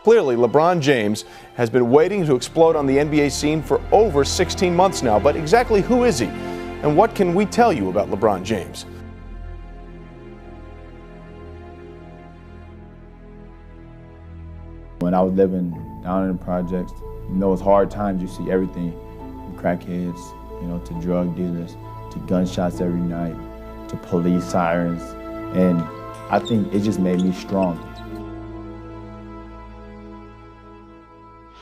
Clearly, LeBron James has been waiting to explode on the NBA scene for over 16 months now. But exactly who is he? And what can we tell you about LeBron James? When I was living down in the projects, it's hard times. You see everything from crackheads, to drug dealers, to gunshots every night, to police sirens. And I think it just made me strong.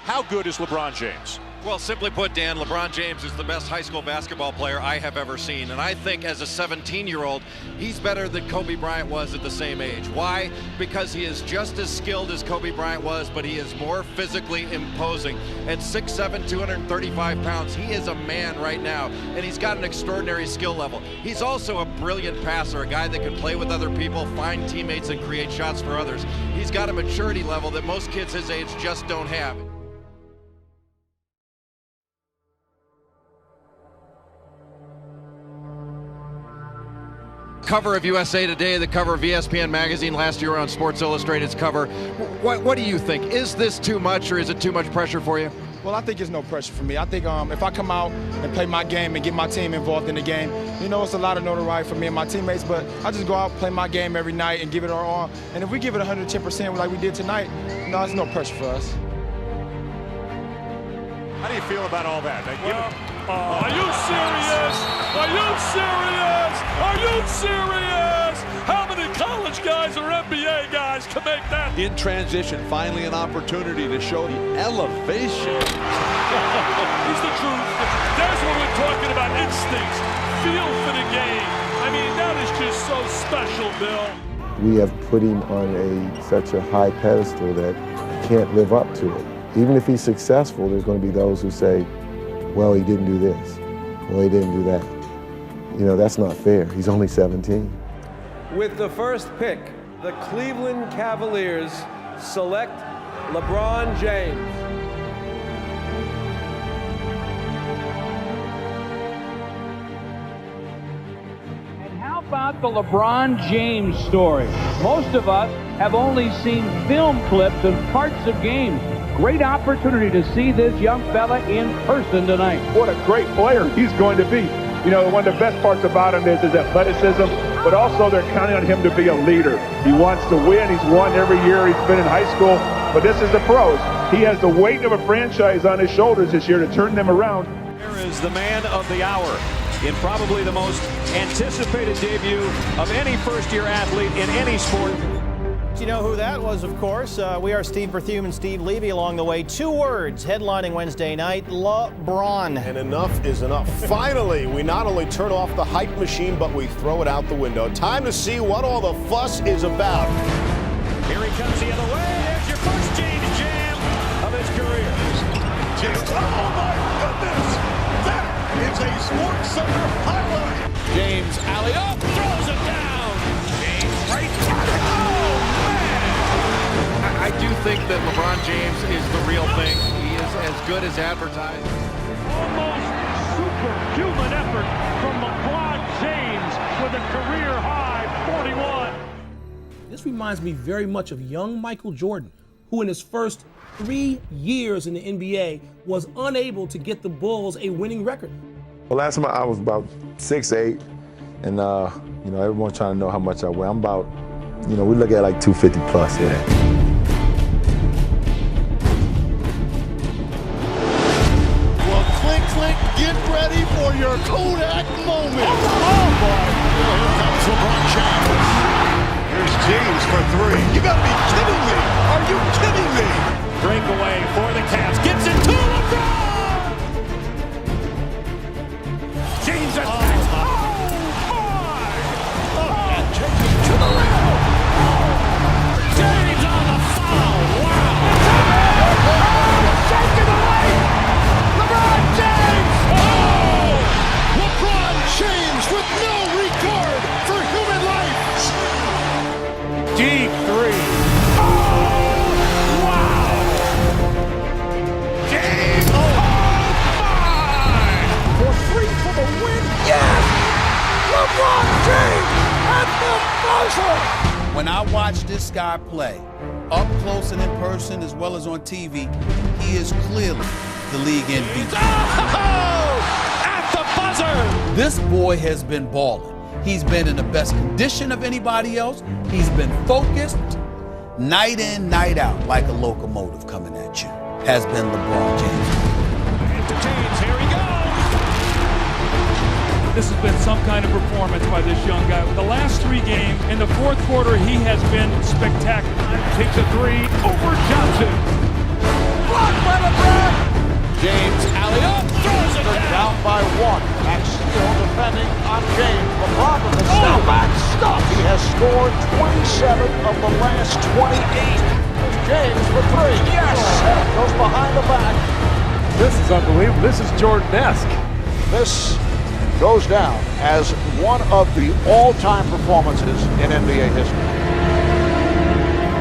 How good is LeBron James? Well, simply put, Dan, LeBron James is the best high school basketball player I have ever seen. And I think as a 17-year-old, he's better than Kobe Bryant was at the same age. Why? Because he is just as skilled as Kobe Bryant was, but he is more physically imposing. At 6'7", 235 pounds, he is a man right now, and he's got an extraordinary skill level. He's also a brilliant passer, a guy that can play with other people, find teammates, and create shots for others. He's got a maturity level that most kids his age just don't have. Cover of USA Today, the cover of ESPN magazine, last year on Sports Illustrated's cover. What do you think? Is this too much, or is it too much pressure for you? Well, I think it's no pressure for me. I think if I come out and play my game and get my team involved in the game, it's a lot of notoriety for me and my teammates, but I just go out, play my game every night and give it our all. And if we give it 110% like we did tonight, it's no pressure for us. How do you feel about all that? Are you serious? Are you serious? Are you serious? How many college guys or NBA guys can make that? In transition, finally an opportunity to show the elevation. He's the truth. That's what we're talking about. Instincts, feel for the game. I mean, that is just so special, Bill. We have put him on such a high pedestal that he can't live up to it. Even if he's successful, there's going to be those who say, well, he didn't do this. Well, he didn't do that. That's not fair. He's only 17. With the first pick, the Cleveland Cavaliers select LeBron James. And how about the LeBron James story? Most of us have only seen film clips and parts of games. Great opportunity to see this young fella in person tonight. What a great player he's going to be. One of the best parts about him is his athleticism, but also they're counting on him to be a leader. He wants to win. He's won every year he's been in high school, but this is the pros. He has the weight of a franchise on his shoulders this year to turn them around. Here is the man of the hour in probably the most anticipated debut of any first-year athlete in any sport. You know who that was, of course. We are Steve Berthume and Steve Levy along the way. 2 words headlining Wednesday night, LeBron. And enough is enough. Finally, we not only turn off the hype machine, but we throw it out the window. Time to see what all the fuss is about. Here he comes the other way. There's your first James jam of his career. James, oh my goodness! That is a Sports Center highlight. James alley-oop, throws it down. James right. I do think that LeBron James is the real thing. He is as good as advertised. Almost superhuman effort from LeBron James with a career-high 41. This reminds me very much of young Michael Jordan, who in his first 3 years in the NBA was unable to get the Bulls a winning record. Well, last time I was about 6'8", and everyone's trying to know how much I weigh. I'm about, we look at like 250 plus, yeah. Get ready for your Kodak moment. Oh, boy. Here comes LeBron James. Here's James for 3. You got to be kidding me. Are you kidding me? Breakaway for the Cavs. Gets it to LeBron. James attacks. And taking to the rim. James on the foul. Wow. Taken away. LeBron James. LeBron James with no regard for human life. Deep 3. Oh, wow. James. Oh, my. For 3 for the win. Yes. LeBron James at the buzzer. When I watch this guy play, up close and in person as well as on TV, he is clearly the league MVP. Oh! At the buzzer! This boy has been balling. He's been in the best condition of anybody else. He's been focused night in, night out, like a locomotive coming at you. Has been LeBron James. To James, here he goes! This has been some kind of performance by this young guy. The last 3 games, in the fourth quarter, he has been spectacular. Takes a 3 over Johnson. Blocked by LeBron! James alley-oop, throws it down by 1. Max still defending on James. LeBron with the step back stuff. He has scored 27 of the last 28. James for 3. Yes! Goes behind the back. This is unbelievable. This is Jordan-esque. This goes down as one of the all-time performances in NBA history.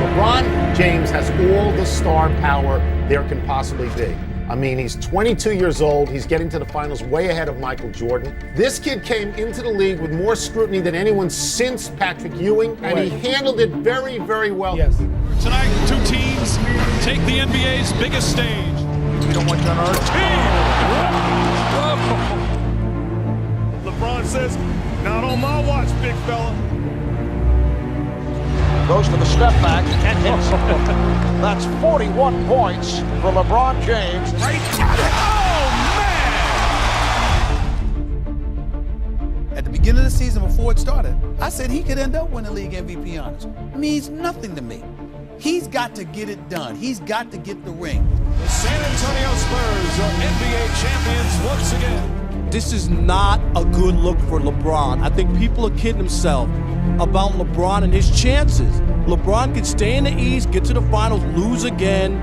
LeBron James has all the star power there can possibly be. I mean, he's 22 years old. He's getting to the finals way ahead of Michael Jordan. This kid came into the league with more scrutiny than anyone since Patrick Ewing, and he handled it very, very well. Yes. Tonight, 2 teams take the NBA's biggest stage. We don't want you on our team. LeBron says, not on my watch, big fella. Goes to the step back and hits. That's 41 points for LeBron James. At the beginning of the season, before it started, I said he could end up winning league MVP honors. It means nothing to me. He's got to get it done. He's got to get the ring. The San Antonio Spurs are NBA champions once again. This is not a good look for LeBron. I think people are kidding themselves about LeBron and his chances. LeBron can stay in the East, get to the finals, lose again.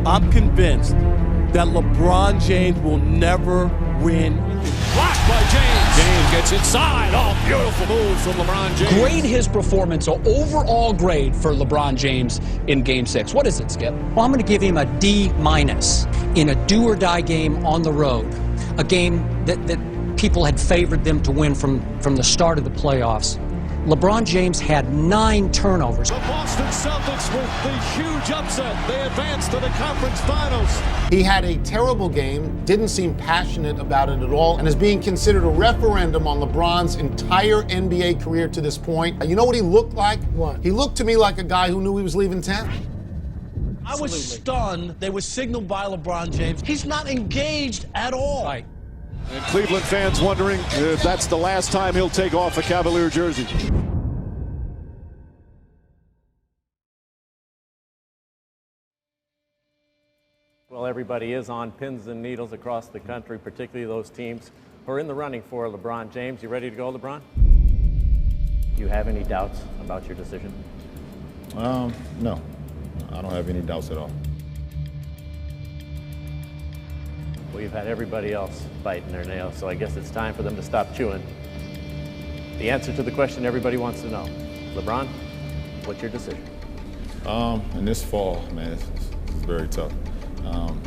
I'm convinced that LeBron James will never win. Blocked by James. James gets inside. Oh, beautiful moves from LeBron James. Grade his performance, so overall grade for LeBron James in Game 6. What is it, Skip? Well, I'm going to give him a D- in a do-or-die game on the road. A game that people had favored them to win from the start of the playoffs. LeBron James had 9 turnovers. The Boston Celtics with the huge upset. They advance to the conference finals. He had a terrible game, didn't seem passionate about it at all, and is being considered a referendum on LeBron's entire NBA career to this point. You know what he looked like? What? He looked to me like a guy who knew he was leaving town. I was stunned. They were signaled by LeBron James. He's not engaged at all. Right. And Cleveland fans wondering if that's the last time he'll take off a Cavalier jersey. Well, everybody is on pins and needles across the country, particularly those teams who are in the running for LeBron James. You ready to go, LeBron? Do you have any doubts about your decision? No. I don't have any doubts at all. Well, you've had everybody else biting their nails, so I guess it's time for them to stop chewing. The answer to the question everybody wants to know. LeBron, what's your decision? In this fall, man, it's very tough.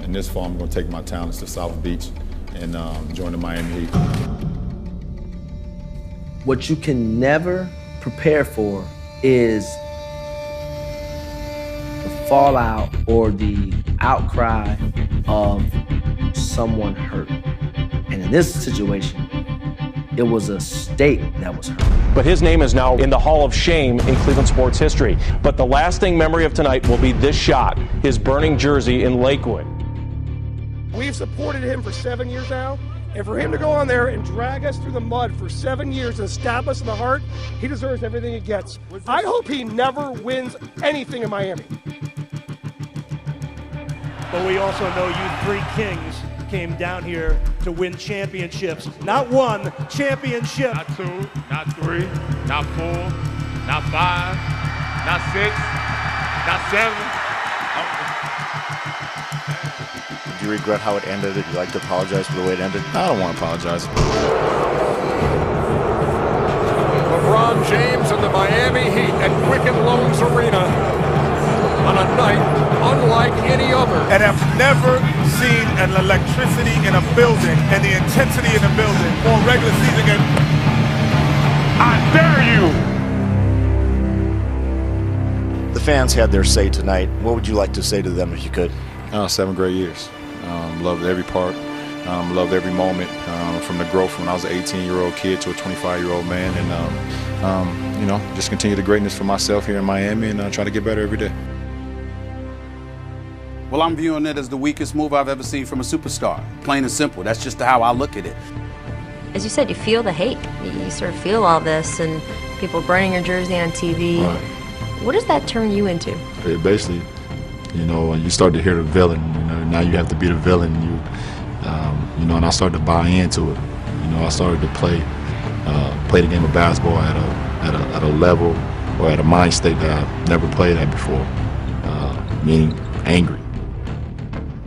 In this fall, I'm going to take my talents to South Beach and join the Miami Heat. What you can never prepare for is the fallout or the outcry of someone hurt. And in this situation, it was a state that was hurt. But his name is now in the Hall of Shame in Cleveland sports history. But the lasting memory of tonight will be this shot, his burning jersey in Lakewood. We've supported him for 7 years now, and for him to go on there and drag us through the mud for 7 years and stab us in the heart, he deserves everything he gets. I hope he never wins anything in Miami. But we also know you 3 kings came down here to win championships. Not 1 championship. Not 2, not 3, not 4, not 5, not 6, not 7. Do you regret how it ended? Would you like to apologize for the way it ended? I don't want to apologize. LeBron James and the Miami Heat at Quicken Loans Arena on a night unlike any other. And I've never seen an electricity in a building and the intensity in a building or regular season game. I dare you. The fans had their say tonight. What would you like to say to them if you could? 7 great years. Loved every part. Loved every moment from the growth when I was an 18-year-old kid to a 25-year-old man. And, you know, just continue the greatness for myself here in Miami and try to get better every day. Well, I'm viewing it as the weakest move I've ever seen from a superstar. Plain and simple. That's just how I look at it. As you said, you feel the hate. You sort of feel all this and people burning your jersey on TV. Right. What does that turn you into? It basically, you know, when you start to hear the villain, you know, now you have to be the villain. You know, and I started to buy into it. You know, I started to play the game of basketball at a level or at a mind state that I've never played at before, meaning angry.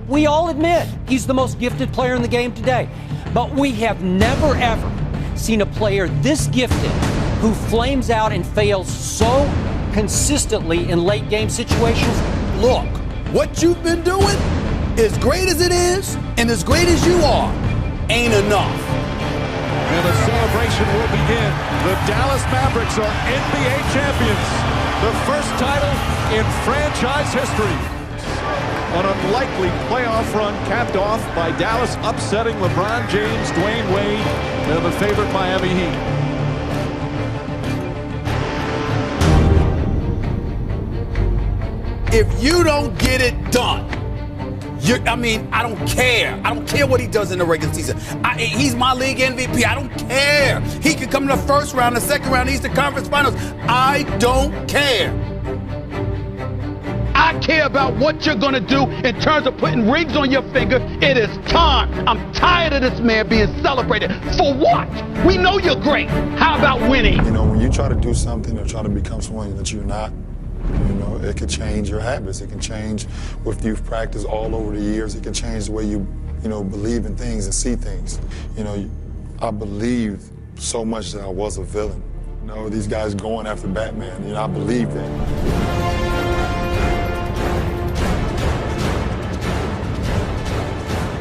We all admit he's the most gifted player in the game today, but we have never ever seen a player this gifted who flames out and fails so consistently in late game situations. Look, what you've been doing, as great as it is and as great as you are, ain't enough. And the celebration will begin. The Dallas Mavericks are NBA champions. The first title in franchise history. An unlikely playoff run capped off by Dallas upsetting LeBron James, Dwayne Wade, and the favorite Miami Heat. If you don't get it done, I don't care. I don't care what he does in the regular season. He's my league MVP. I don't care. He could come in the first round, the second round, Eastern Conference Finals. I don't care. I care about what you're going to do in terms of putting rings on your finger. It is time. I'm tired of this man being celebrated. For what? We know you're great. How about winning? You know, when you try to do something or try to become someone that you're not, you know, it could change your habits. It can change what you've practiced all over the years. It can change the way you believe in things and see things. You know, I believed so much that I was a villain. You know, these guys going after Batman, you know, I believed that.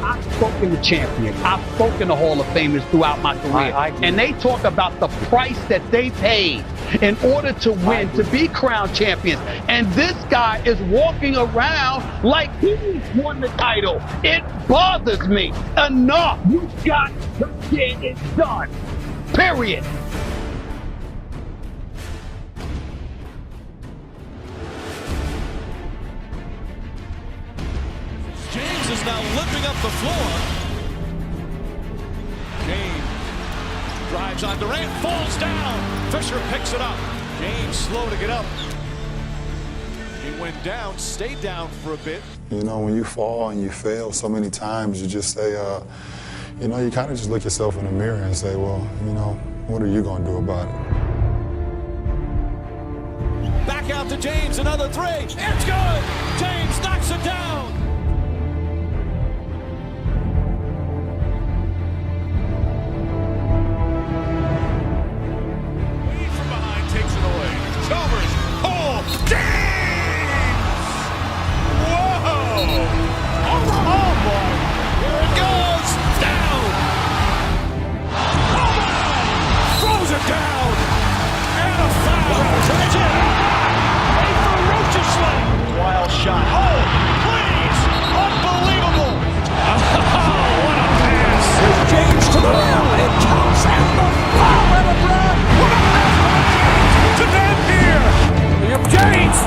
I've spoken to champions. I've spoken to Hall of Famers throughout my career. And they talk about the price that they paid in order to win, to be crowned champions. And this guy is walking around like he won the title. It bothers me. Enough. You got to get it done. Period. James is now limping up the floor. James drives on Durant, falls down. Fisher picks it up. James slow to get up. He went down, stayed down for a bit. You know, when you fall and you fail so many times, you just say, you know, you kind of just look yourself in the mirror and say, well, you know, what are you going to do about it? Back out to James, another three. It's good. James knocks it down.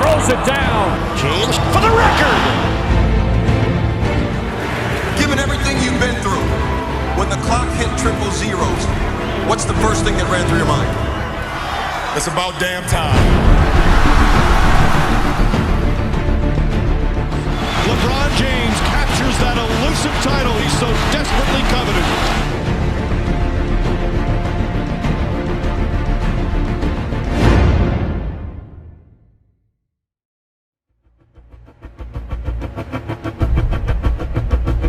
Throws it down. James for the record. Given everything you've been through, when the clock hit triple zeros, what's the first thing that ran through your mind? It's about damn time. LeBron James captures that elusive title he so desperately coveted.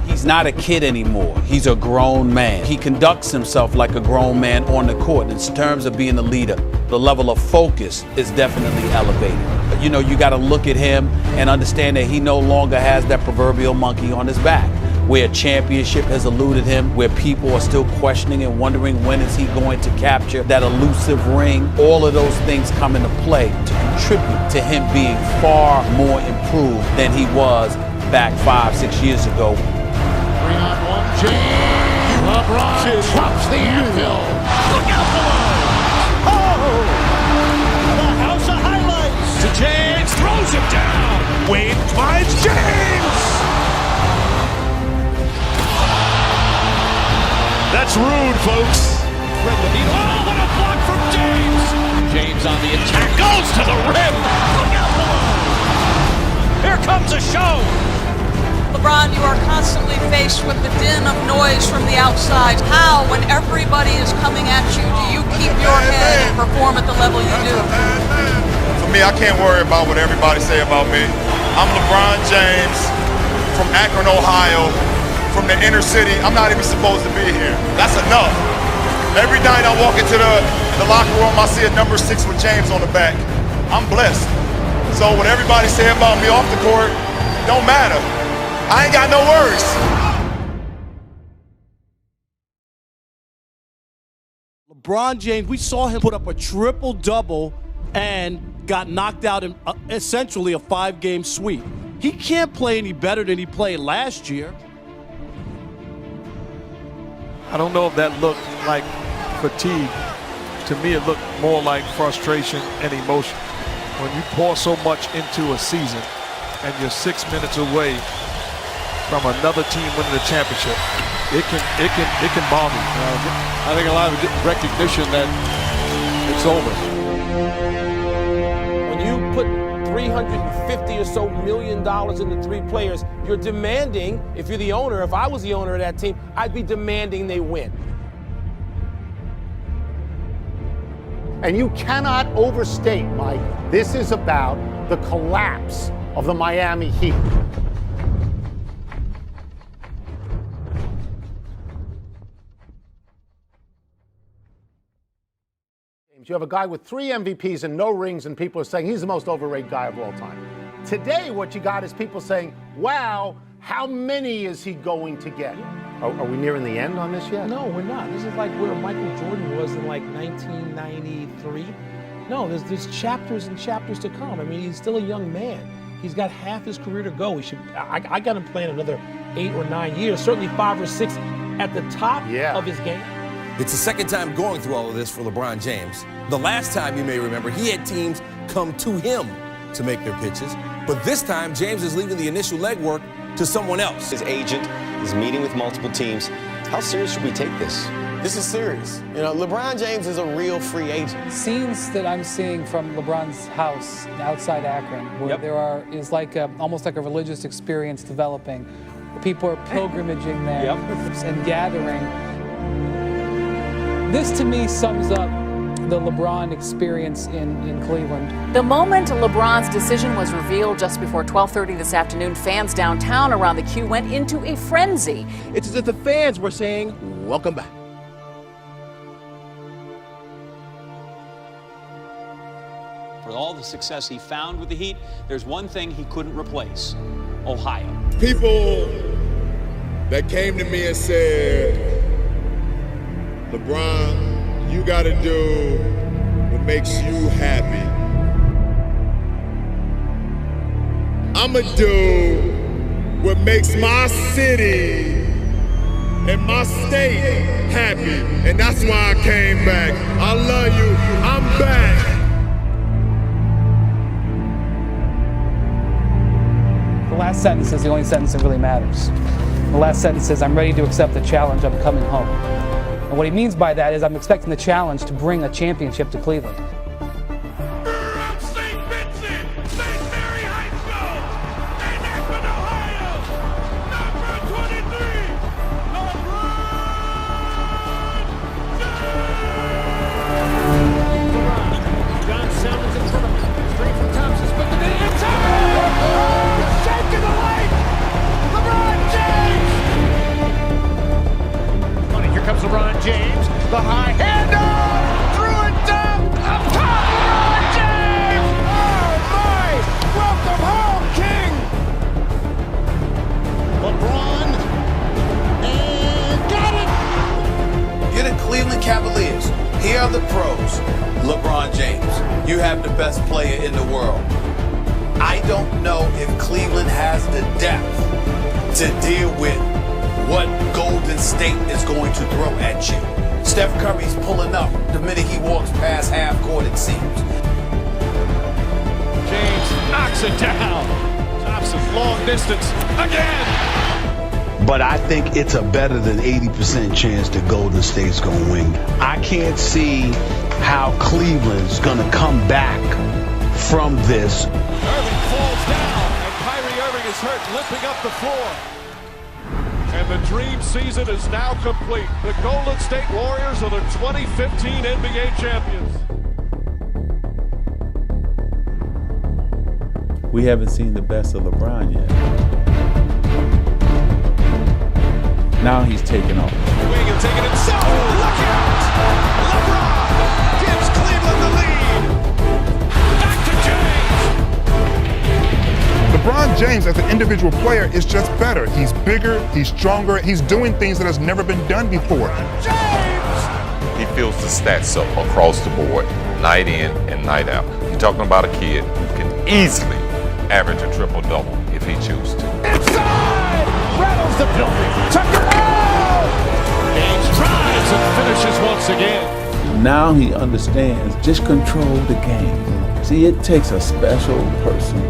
He's not a kid anymore. He's a grown man. He conducts himself like a grown man on the court. In terms of being a leader, the level of focus is definitely elevated. You know, you got to look at him and understand that he no longer has that proverbial monkey on his back. where a championship has eluded him, where people are still questioning and wondering when is he going to capture that elusive ring. All of those things come into play to contribute to him being far more improved than he was back 5-6 years ago. 3-on-1, James. LeBron drops the anvil. Look out below. Oh! The house of highlights. To James, throws it down. Wade finds James. That's rude, folks. Oh, what a block from James. James on the attack, goes to the rim. Look out below. Here comes a show. LeBron, you are constantly faced with the din of noise from the outside. How, when everybody is coming at you, do you keep your head and perform at the level you do? For me, I can't worry about what everybody say about me. I'm LeBron James from Akron, Ohio, from the inner city. I'm not even supposed to be here. That's enough. Every night I walk into the locker room, I see a number 6 with James on the back. I'm blessed. So what everybody say about me off the court, don't matter. I ain't got no worries. LeBron James, we saw him put up a triple-double and got knocked out in essentially a 5-game sweep. He can't play any better than he played last year. I don't know if that looked like fatigue. To me, it looked more like frustration and emotion. When you pour so much into a season and you're 6 minutes away from another team winning the championship, it can bomb you. I think a lot of recognition that it's over. When you put $350 or so million into 3 players, you're demanding, if you're the owner, if I was the owner of that team, I'd be demanding they win. And you cannot overstate, Mike, this is about the collapse of the Miami Heat. You have a guy with 3 MVPs and no rings, and people are saying he's the most overrated guy of all time. Today, what you got is people saying, wow, how many is he going to get? Are we nearing the end on this yet? No, we're not. This is like where Michael Jordan was in like 1993. No, there's chapters and chapters to come. I mean, he's still a young man. He's got half his career to go. I got him playing another 8 or 9 years, certainly 5 or 6 at the top of his game. It's the second time going through all of this for LeBron James. The last time, you may remember, he had teams come to him to make their pitches. But this time, James is leaving the initial legwork to someone else. His agent is meeting with multiple teams. How serious should we take this? This is serious. You know, LeBron James is a real free agent. Scenes that I'm seeing from LeBron's house outside Akron, where there is like almost like a religious experience developing. People are pilgrimaging there and gathering. This, to me, sums up the LeBron experience in Cleveland. The moment LeBron's decision was revealed just before 12:30 this afternoon, fans downtown around the Q went into a frenzy. It's as if the fans were saying, welcome back. For all the success he found with the Heat, there's one thing he couldn't replace: Ohio. People that came to me and said, LeBron, you gotta do what makes you happy. I'ma do what makes my city and my state happy. And that's why I came back. I love you, I'm back. The last sentence is the only sentence that really matters. The last sentence is, I'm ready to accept the challenge, I'm coming home. And what he means by that is I'm expecting the challenge to bring a championship to Cleveland. LeBron James, the high hander, threw it down, up top, LeBron James! Oh my! Welcome home, King! LeBron Here are the pros. LeBron James, you have the best player in the world. I don't know if Cleveland has the depth to deal with what Golden State is going to throw at you. Steph Curry's pulling up the minute he walks past half court, it seems. James knocks it down. Thompson, long distance, again. But I think it's a better than 80% chance that Golden State's going to win. I can't see how Cleveland's going to come back from this. Irving falls down, and Kyrie Irving is hurt, limping up the floor. And the dream season is now complete. The Golden State Warriors are the 2015 NBA champions. We haven't seen the best of LeBron yet. Now he's taking off. Wing and taking it. So, look out! LeBron gives Cleveland the lead. Back to James. LeBron James, as an individual player, is just better. He's bigger, he's stronger, he's doing things that has never been done before. James! He fills the stats up across the board, night in and night out. You're talking about a kid who can easily average a triple-double if he chooses to. Inside! Rattles the building. Tucker out! James drives and finishes once again. Now he understands. Just control the game. See, it takes a special person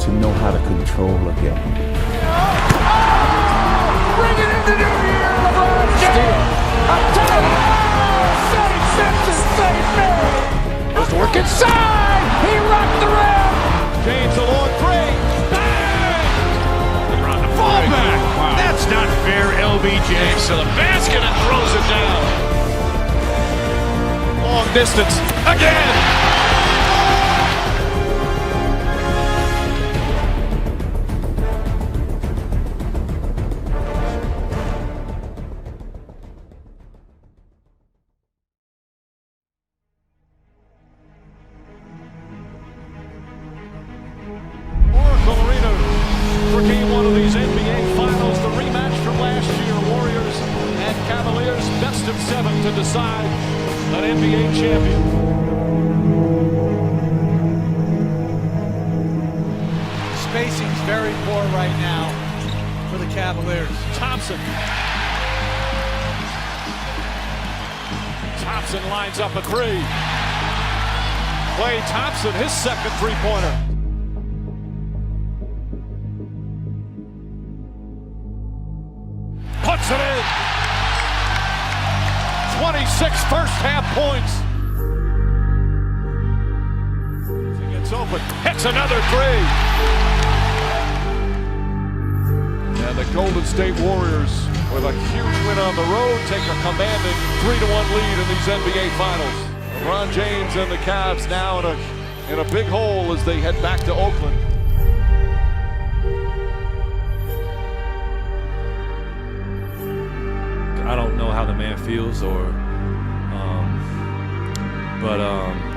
to know how to control a game. Bring it into New Year, LeBron James! Save Simpson, save Mary! Let's work inside! He rocked the rim! James a long three. Bang! LeBron the fallback. Wow. That's not fair, LBJ. So the basket and throws it down. Long distance again. For game one of these NBA Finals, the rematch from last year, Warriors and Cavaliers, best of 7 to decide an NBA champion. Spacing's very poor right now for the Cavaliers. Thompson lines up a three. Klay Thompson, his second three-pointer. Puts it in. 26 first-half points. He gets open. Hits another three. And the Golden State Warriors, with a huge win on the road, take a commanding 3-1 lead in these NBA Finals. LeBron James and the Cavs now in a big hole as they head back to Oakland. I don't know how the man feels, but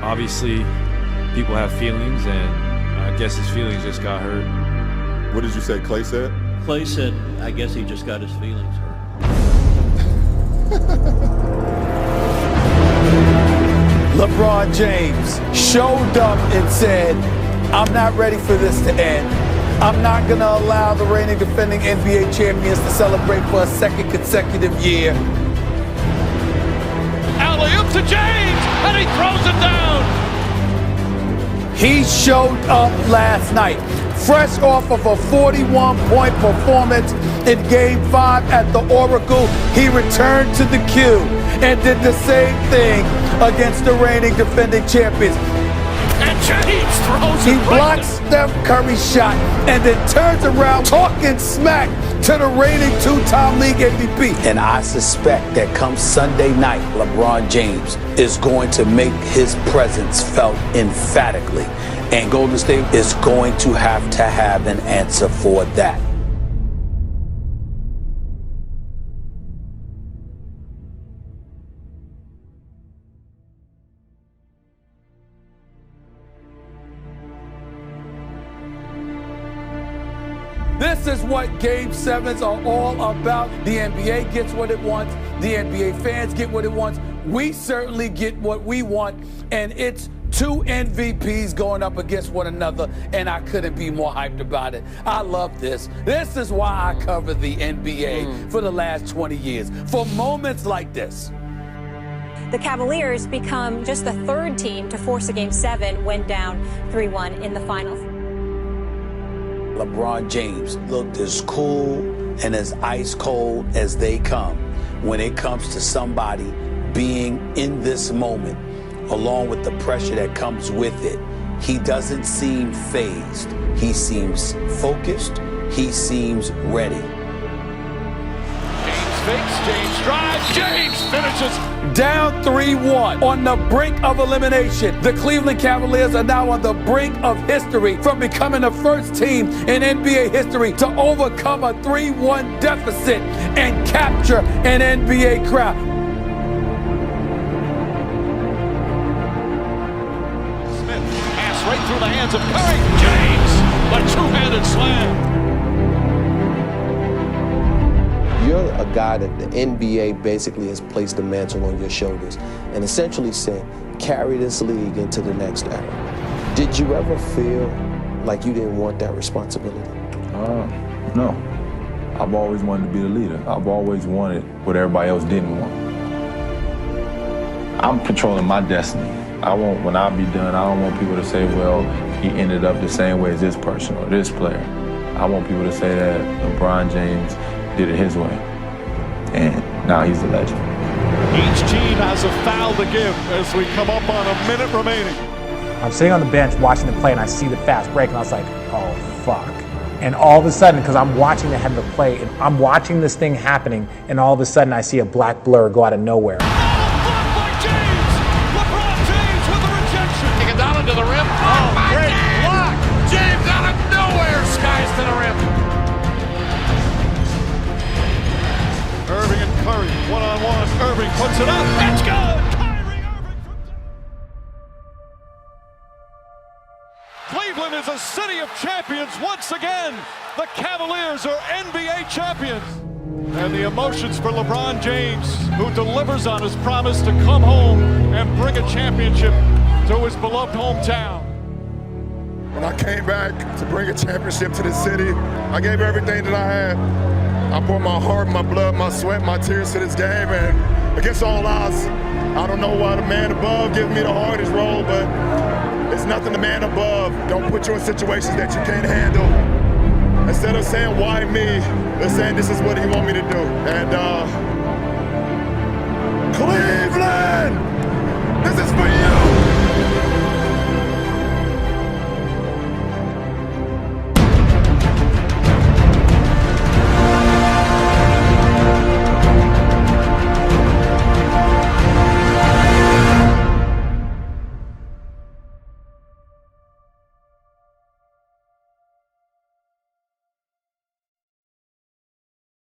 obviously people have feelings, and I guess his feelings just got hurt. What did you say Klay said? Klay said, I guess he just got his feelings hurt. LeBron James showed up and said, I'm not ready for this to end. I'm not going to allow the reigning defending NBA champions to celebrate for a second consecutive year. Alley-oop to James, and he throws it down. He showed up last night, fresh off of a 41-point performance in Game 5 at the Oracle. He returned to the Q and did the same thing against the reigning defending champions. And James throws He it blocks Steph Curry's shot and then turns around talking smack to the reigning two-time league MVP. And I suspect that come Sunday night, LeBron James is going to make his presence felt emphatically. And Golden State is going to have an answer for that. This is what Game 7s are all about. The NBA gets what it wants. The NBA fans get what it wants. we certainly get what we want, and it's 2 MVPs going up against one another, and I couldn't be more hyped about it. I love this. This is why I cover the NBA for the last 20 years, for moments like this. The Cavaliers become just the 3rd team to force a Game 7 when down 3-1 in the finals. LeBron James looked as cool and as ice cold as they come when it comes to somebody being in this moment, along with the pressure that comes with it. He doesn't seem fazed. He seems focused. He seems ready. James fakes, James drives, James finishes. Down 3-1 on the brink of elimination. The Cleveland Cavaliers are now on the brink of history from becoming the first team in NBA history to overcome a 3-1 deficit and capture an NBA crowd. Smith pass right through the hands of Curry. James, a two-handed slam. You're a guy that the NBA basically has placed the mantle on your shoulders and essentially said, carry this league into the next era. Did you ever feel like you didn't want that responsibility? No. I've always wanted to be the leader. I've always wanted what everybody else didn't want. I'm controlling my destiny. When I be done, I don't want people to say, well, he ended up the same way as this person or this player. I want people to say that LeBron James did it his way, and now he's a legend. Each team has a foul to give as we come up on a minute remaining. I'm sitting on the bench watching them play, and I see the fast break, and I was like, oh, fuck. And all of a sudden, because I'm watching the head of the play, and I'm watching this thing happening, and all of a sudden I see a black blur go out of nowhere. Blocked by James! LeBron James with the rejection! Take it down into the rim. Oh, great block! James out of nowhere! Skies to the rim. Irving and Curry, one-on-one. Irving puts it up. It's good! Kyrie Irving from Cleveland is a city of champions once again. The Cavaliers are NBA champions. And the emotions for LeBron James, who delivers on his promise to come home and bring a championship to his beloved hometown. When I came back to bring a championship to the city, I gave everything that I had. I poured my heart, my blood, my sweat, my tears to this game, and against all odds, I don't know why the man above gives me the hardest role, but it's nothing the man above. Don't put you in situations that you can't handle. Instead of saying, why me, they're saying this is what he want me to do. And Cleveland, this is for you!